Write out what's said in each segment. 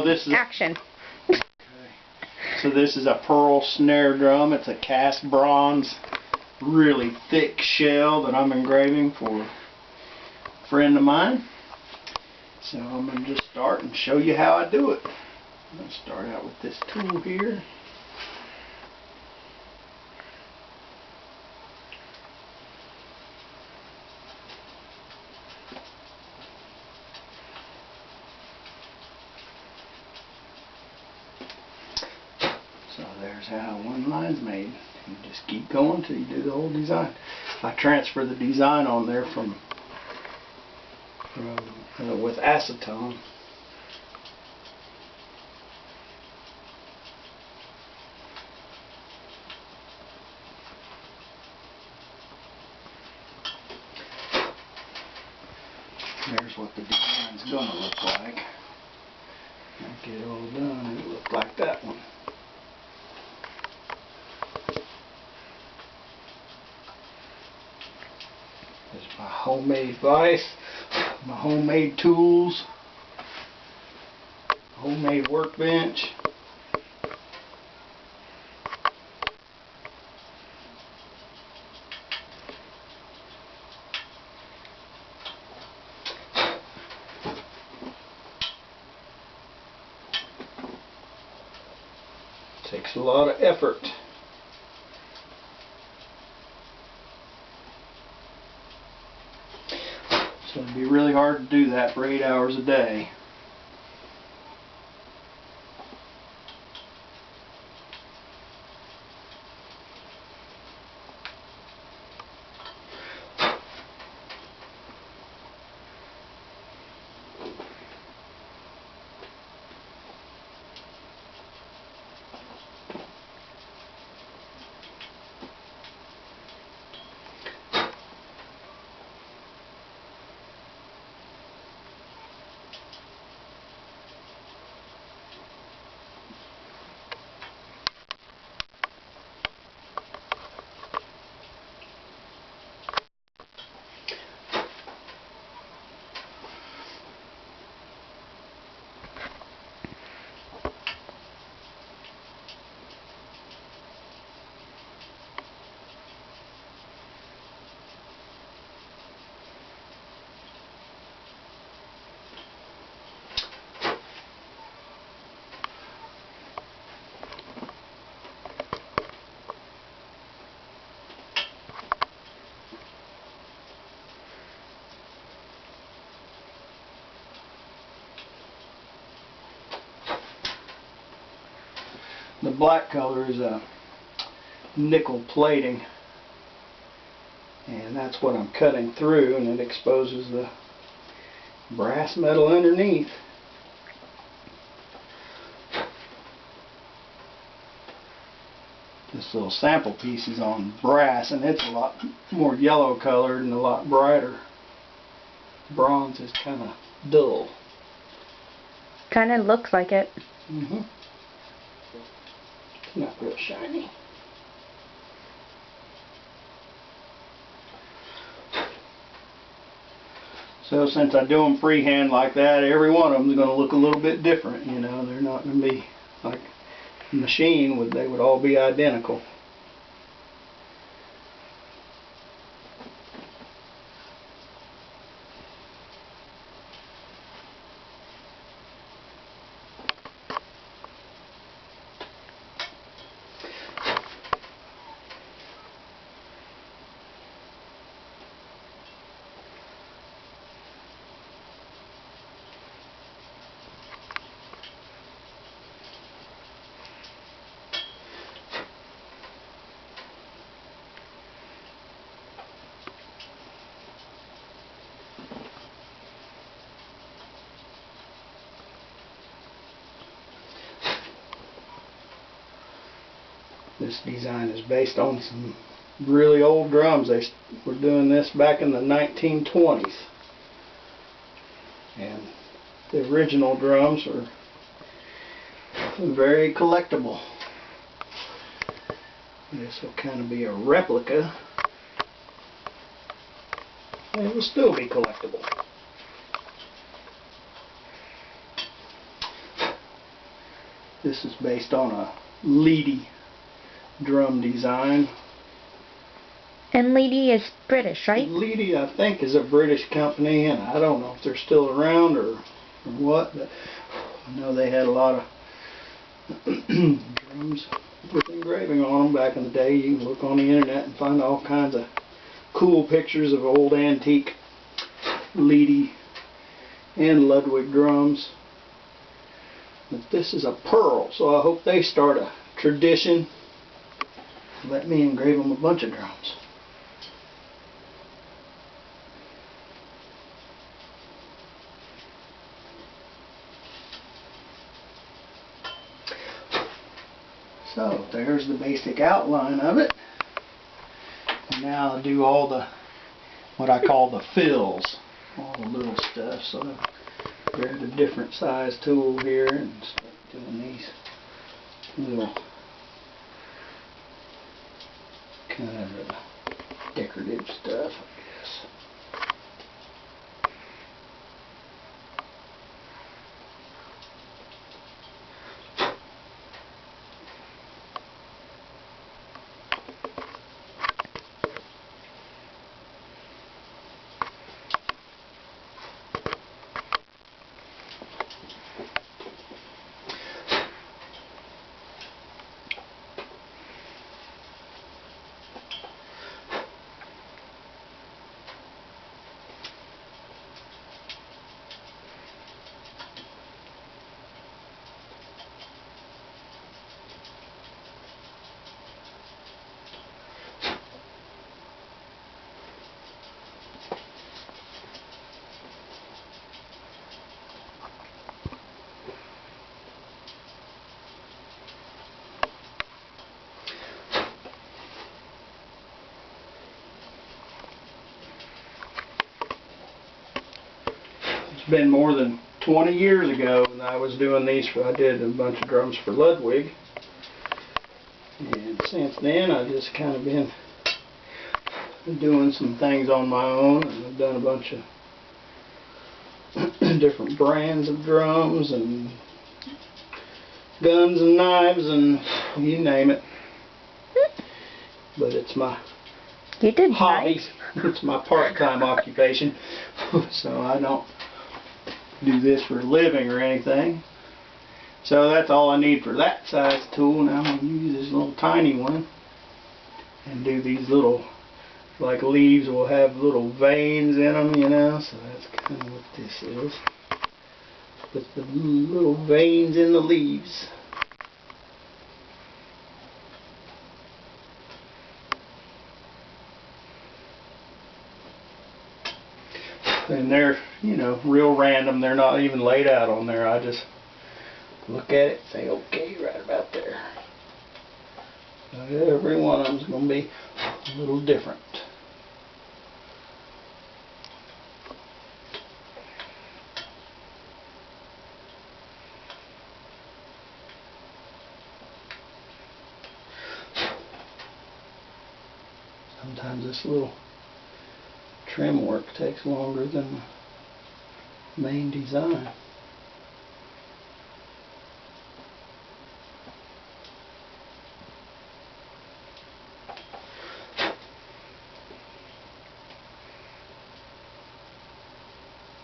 this is action. So this is a pearl snare drum. It's a cast bronze, really thick shell that I'm engraving for a friend of mine. So I'm going to just start and show you how I do it. I'm going to start out with this tool here. So there's how one line's made. You just keep going till you do the whole design. I transfer the design on there from with acetone. There's what the design's gonna look like. Get it all done, it'll look like that one. This is my homemade vise, my homemade tools, homemade workbench. Takes a lot of effort. So it'd be really hard to do that for 8 hours a day. The black color is a nickel plating, and that's what I'm cutting through, and it exposes the brass metal underneath. This little sample piece is on brass, and it's a lot more yellow colored and a lot brighter. Bronze is kind of dull. Kind of looks like it. Mm-hmm. It's not real shiny. So since I do them freehand like that, every one of them is going to look a little bit different. You know, they're not going to be like machine. They would all be identical. This design is based on some really old drums. They were doing this back in the 1920s. And the original drums are very collectible. This will kind of be a replica. And it will still be collectible. This is based on a Leedy drum design. And Leedy is British, right? Leedy, I think, is a British company, and I don't know if they're still around or what, but I know they had a lot of drums with engraving on them back in the day. You can look on the internet and find all kinds of cool pictures of old antique Leedy and Ludwig drums. But this is a pearl, so I hope they start a tradition. Let me engrave them a bunch of drums. So there's the basic outline of it. And now I'll do all the, what I call the fills, all the little stuff. So I'll grab a different size tool here and start doing these little kind of decorative stuff, I guess. It's been more than 20 years ago when I was doing these. I did a bunch of drums for Ludwig, and since then I've just kind of been doing some things on my own, and I've done a bunch of different brands of drums and guns and knives and you name it. But it's my hobby. It's my part-time occupation, so I don't do this for a living or anything. So that's all I need for that size tool. Now I'm going to use this little tiny one and do these little, like leaves will have little veins in them, you know, so that's kind of what this is. Put the little veins in the leaves. And they're, you know, real random. They're not even laid out on there. I just look at it and say, okay, right about there. Every one of them is going to be a little different. Sometimes this little trim work takes longer than the main design.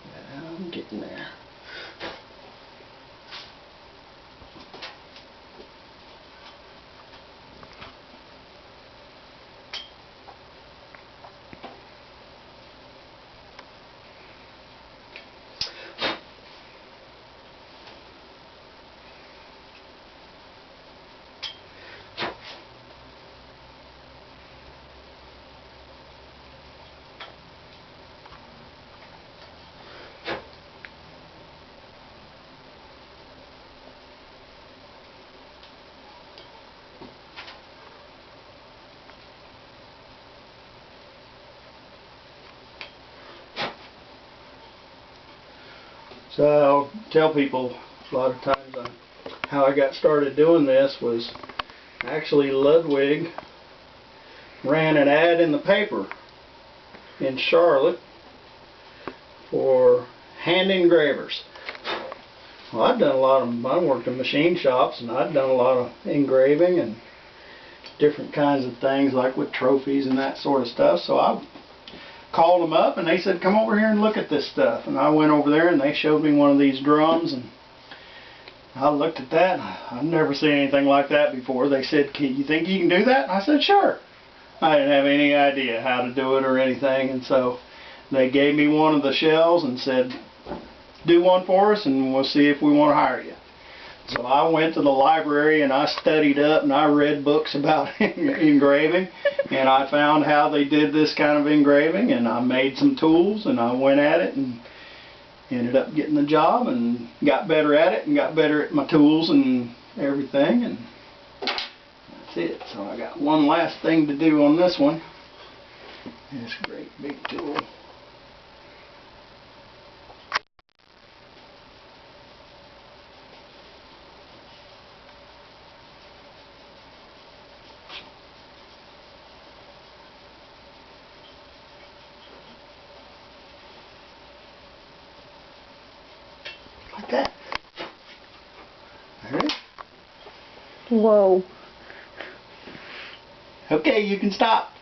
Yeah, I'm getting there. So I'll tell people a lot of times how I got started doing this was actually Ludwig ran an ad in the paper in Charlotte for hand engravers. Well, I'd done a lot of, I worked in machine shops, and I'd done a lot of engraving and different kinds of things, like with trophies and that sort of stuff. So I called them up, and they said, come over here and look at this stuff. And I went over there, and they showed me one of these drums, and I looked at that. I've never seen anything like that before. They said, you think you can do that? And I said, sure. I didn't have any idea how to do it or anything, and so they gave me one of the shells and said, do one for us and we'll see if we want to hire you. So I went to the library and I studied up and I read books about engraving, and I found how they did this kind of engraving, and I made some tools and I went at it and ended up getting the job and got better at it and got better at my tools and everything, and that's it. So I got one last thing to do on this one. This great big tool. Like that. Alright. Whoa. Okay, you can stop.